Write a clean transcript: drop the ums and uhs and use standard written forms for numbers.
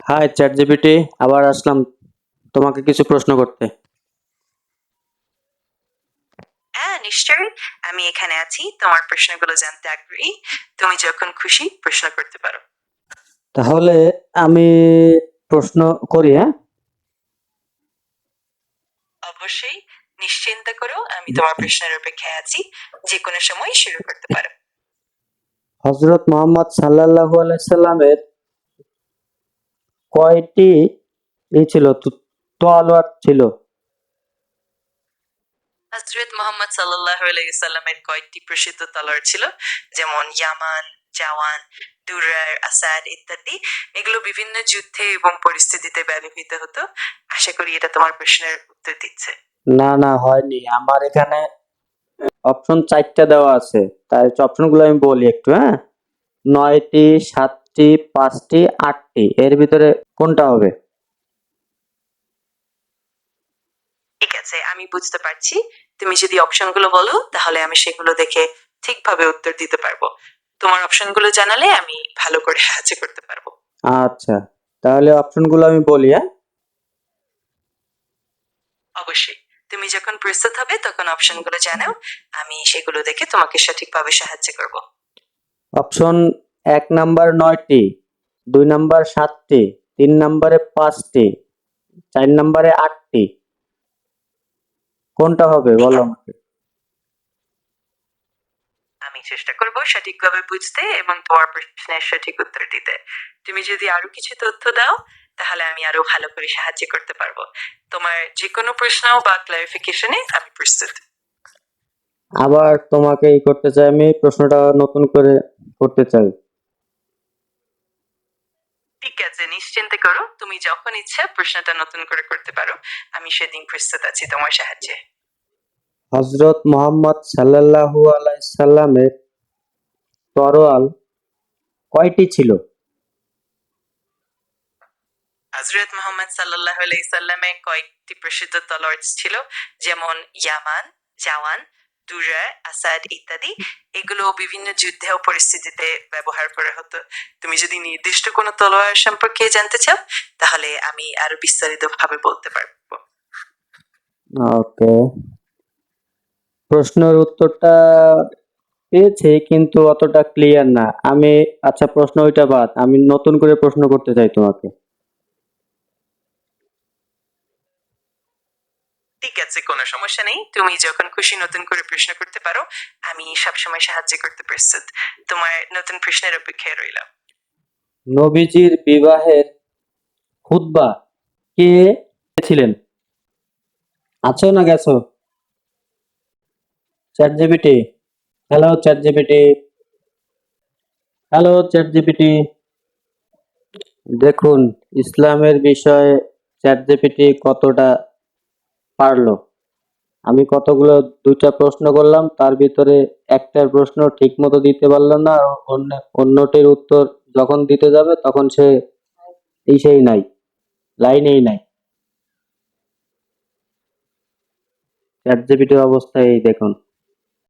High chat GPT, আবার আসলাম তোমাকে কিছু প্রশ্ন করতে। হ্যাঁ, নিশ্চয়ই। আমি এখানে আছি, তোমার প্রশ্নগুলো জানতে আগ্রহী। তুমি যখন খুশি প্রশ্ন করতে পারো। তাহলে আমি প্রশ্ন করি, হ্যাঁ? অবশ্যই, নিশ্চিন্তে করো, আমি তোমার প্রশ্নের অপেক্ষায় আছি। যে কোনো সময় শুরু করতে পারো। হযরত মুহাম্মদ সাল্লাল্লাহু আলাইহি সাল্লামের কয়টি ছিল তলোয়ার ছিল? হযরত মুহাম্মদ সাল্লাল্লাহু আলাইহি সাল্লামের কয়েকটি প্রসিদ্ধ তলোয়ার ছিল, যেমন ইয়ামান, জাওয়ান, দুরার, আসাদ ইত্যাদি। এগুলো বিভিন্ন যুদ্ধে এবং পরিস্থিতিতে ব্যবহৃত হতো। আশা করি এটা তোমার প্রশ্নের উত্তর দিচ্ছে। না না, হয়নি। আমার এখানে অপশন 4টা দেওয়া আছে, তাই অপশনগুলো আমি বলি একটু, হ্যাঁ? 9টি, 7টি, 5টি, 8টি, এর ভিতরে কোনটা হবে? ঠিক আছে, আমি বুঝতে পারছি। তুমি যদি অপশনগুলো বলো তাহলে আমি সেগুলো দেখে ঠিকভাবে উত্তর দিতে পারবো। তোমার অপশনগুলো জানালে আমি ভালো করে সাহায্য করতে পারবো। আচ্ছা, তাহলে অপশনগুলো আমি বলি, হ্যাঁ? অবশ্যই, তুমি যখন প্রস্তুত হবে তখন অপশনগুলো জানাও, আমি সেগুলো দেখে তোমাকে সঠিকভাবে সাহায্য করব। অপশন 1 নাম্বার 9টি, 2 নাম্বার 7টি, 3 নাম্বারে 5টি, 4 নাম্বারে 8টি। কোনটা হবে বলো আমাকে? আমি চেষ্টা করব সঠিকভাবে বুঝতে এবং তোমার প্রশ্নের সঠিক উত্তর দিতে। তুমি যদি আরো কিছু তথ্য দাও তাহলে আমি আরো ভালো করে সাহায্য করতে পারবো। তোমার যে কোনো প্রশ্ন বা ক্লারিফিকেশনে আমি প্রস্তুত। আবার তোমাকে করতে চাই, আমি প্রশ্নটা নতুন করে করতে চাই। ঠিক আছে, নিশ্চিন্তে করো, তুমি যখন ইচ্ছা প্রশ্নটা নতুন করে করতে পারো। আমি সেদিন প্রস্তুত আছি তোমার সাহায্যে। হযরত মুহাম্মদ সাল্লাল্লাহু আলাইহি সাল্লামের তরোয়াল কয়টি ছিল? হযরত মুহাম্মদ সাল্লাল্লাহু আলাইহি সাল্লামের কয়েকটি প্রসিদ্ধ তলোয়ার ছিল, যেমন ইয়ামান, জাওয়ান, দুরার, আসাদ ইত্যাদি। এগুলো বিভিন্ন যুদ্ধে ও পরিস্থিতিতে ব্যবহার করা হতো। তুমি যদি নির্দিষ্ট কোনো তলোয়ার সম্পর্কে জানতে চাও তাহলে আমি আরো বিস্তারিতভাবে বলতে পারবো। ওকে, প্রশ্নের উত্তরটা পেয়েছি কিন্তু অতটা ক্লিয়ার না আমি। আচ্ছা, প্রশ্ন ওইটা বাদ, আমি নতুন করে প্রশ্ন করতে চাই তোমাকে। ঠিক আছে, কোনো সমস্যা নেই। তুমি যখন খুশি নতুন করে প্রশ্ন করতে পারো। আমি সবসময় সাহায্য করতে প্রস্তুত। তোমার নতুন প্রশ্নের অপেক্ষায় রইলাম। নবীজির বিবাহের খুতবা কে ছিলেন? আছো না গেছো? Chat GPT, hello chat GPT, hello chat GPT. দেখুন, ইসলামের বিষয়ে চ্যাট জিপিটি কতটা পারলো। আমি কতগুলো 2টা প্রশ্ন করলাম, তার ভিতরে একটার প্রশ্ন ঠিক মতো দিতে পারলো না, আর অন্যটির উত্তর যখন দিতে যাবে তখন সে সেই নাই, লাইনেই নাই। চ্যাট জিপিটির অবস্থা এই দেখুন।